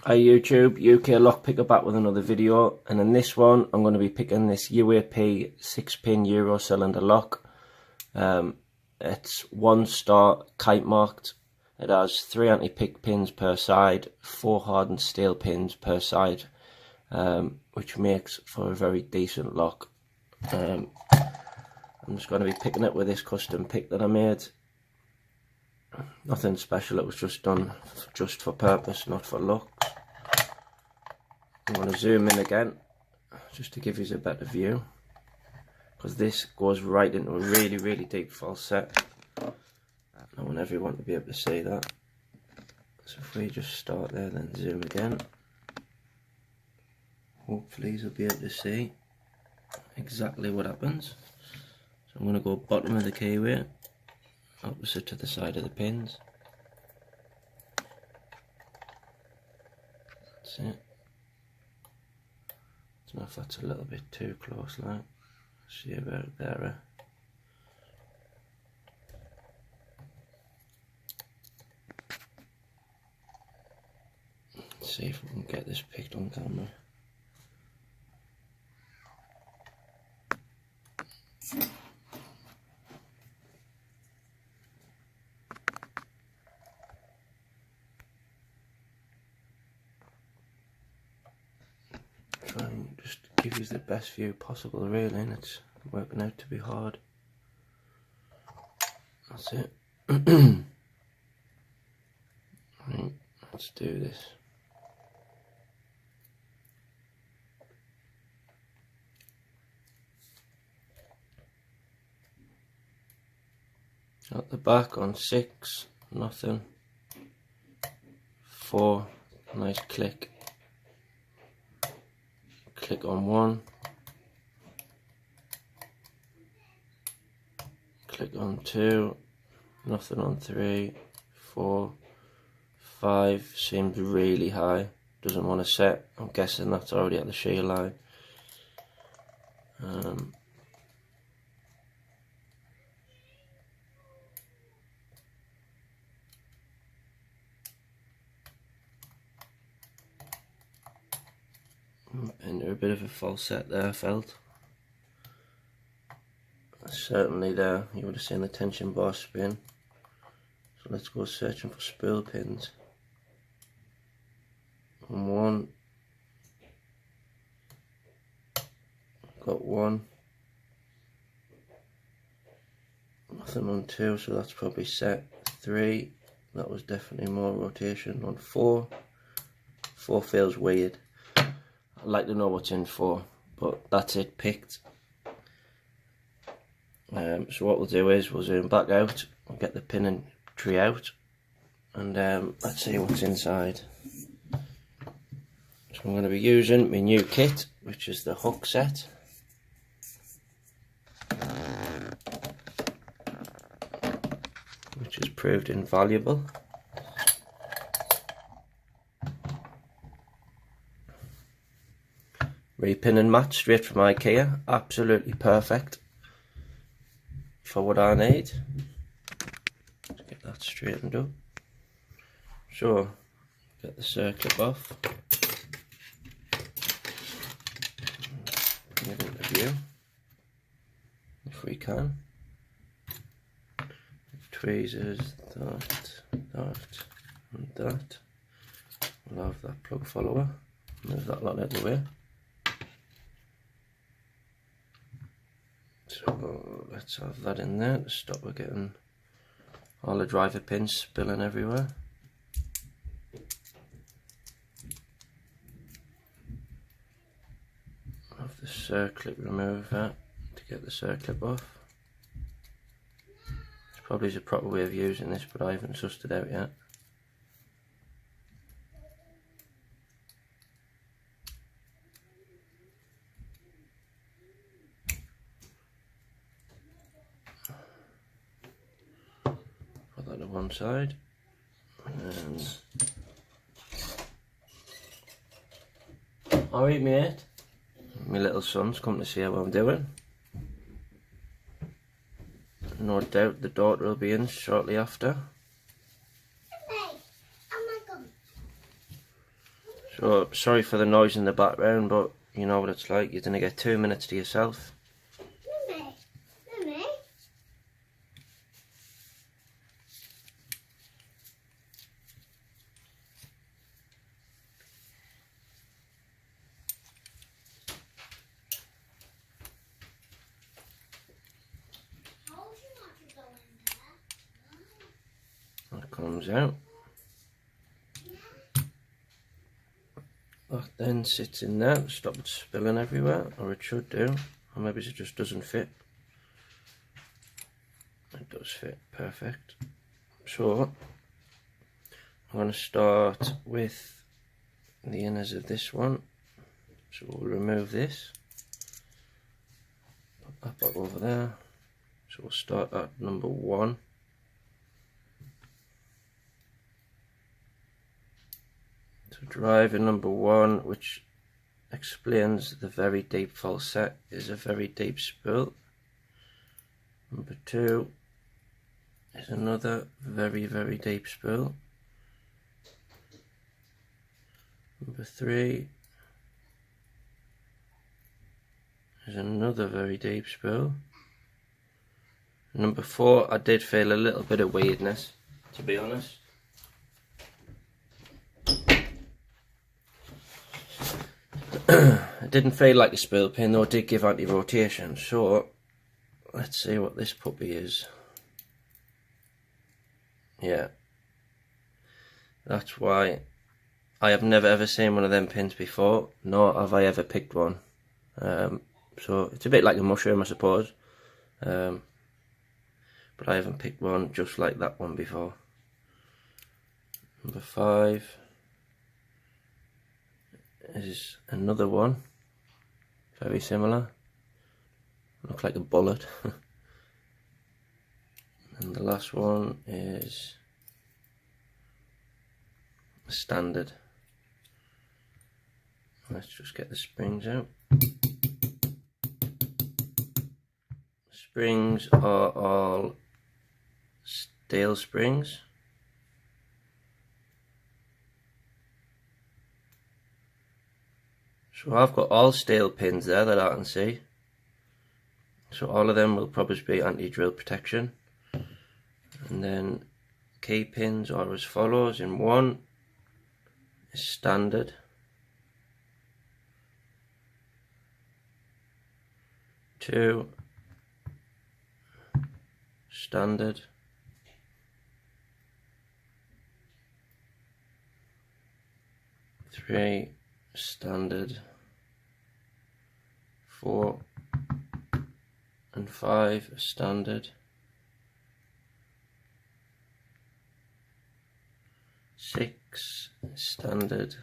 Hi YouTube, UK Lockpicker back with another video, and in this one I'm going to be picking this UAP 6-pin Euro cylinder lock. It's 1-star kite marked. It has 3 anti-pick pins per side, 4 hardened steel pins per side, which makes for a very decent lock. I'm just going to be picking it with this custom pick that I made. Nothing special, it was just done just for purpose, not for luck. I'm going to zoom in again just to give you a better view, because this goes right into a really deep falset. I want everyone to be able to see that. So if we just start there, then zoom again, hopefully you'll be able to see exactly what happens. So I'm going to go bottom of the keyway, opposite to the side of the pins. That's it. I don't know if that's a little bit too close, like, see about there. Let's see if we can get this picked on camera. Try and just give you the best view possible, really, and it's working out to be hard. That's it. Right, let's do this. At the back on 6, nothing. 4, nice click. Click on 1. Click on 2. Nothing on 3, 4, 5. Seems really high. Doesn't want to set. I'm guessing that's already at the shear line. Into a bit of a falset there, I felt. Certainly there, you would have seen the tension bar spin. So let's go searching for spool pins. On 1, got 1. Nothing on 2, so that's probably set. 3, that was definitely more rotation. On 4, 4 feels weird. I'd like to know what's in 4, but that's it, picked. So what we'll do is we'll zoom back out, we'll get the pin and tree out, and let's see what's inside. So I'm going to be using my new kit, which is the hook set. Which has proved invaluable. Repin and match straight from IKEA, absolutely perfect for what I need. Let's get that straightened up. So, get the circlip off. Bring it into view, if we can. Tweezers, that, and that. We'll have that plug follower. Move that lot out of the way. So let's have that in there to stop her getting all the driver pins spilling everywhere. Have the circlip remover to get the circlip off. There's probably a proper way of using this, but I haven't sussed it out yet. That to one side, and alright mate, my little son's come to see how I'm doing. No doubt the daughter will be in shortly after. So sorry for the noise in the background, but you know what it's like. You're gonna get 2 minutes to yourself. Mummy, Mummy. Told you not to go in there. That comes out. That then sits in there to stop it spilling everywhere, or it should do, or maybe it just doesn't fit. It does fit, perfect. So I'm going to start with the inners of this one. So we'll remove this, put that back over there. So we'll start at number 1. So driver number 1, which explains the very deep falset, is a very deep spool. Number 2 is another very deep spool. Number 3 is another very deep spool. Number 4, I did feel a little bit of weirdness, to be honest. It didn't feel like a spool pin, though it did give anti-rotation. So let's see what this puppy is. Yeah, that's why I have never ever seen one of them pins before, nor have I ever picked one. So it's a bit like a mushroom, I suppose, but I haven't picked one just like that one before. Number 5 is another one, very similar, look like a bullet. And the last one is standard. Let's just get the springs out. Springs are all steel springs. So I've got all steel pins there that I can see. So all of them will probably be anti-drill protection. And then key pins are as follows. In 1 is standard. 2 standard. 3 standard. 4 and 5 standard. 6 standard.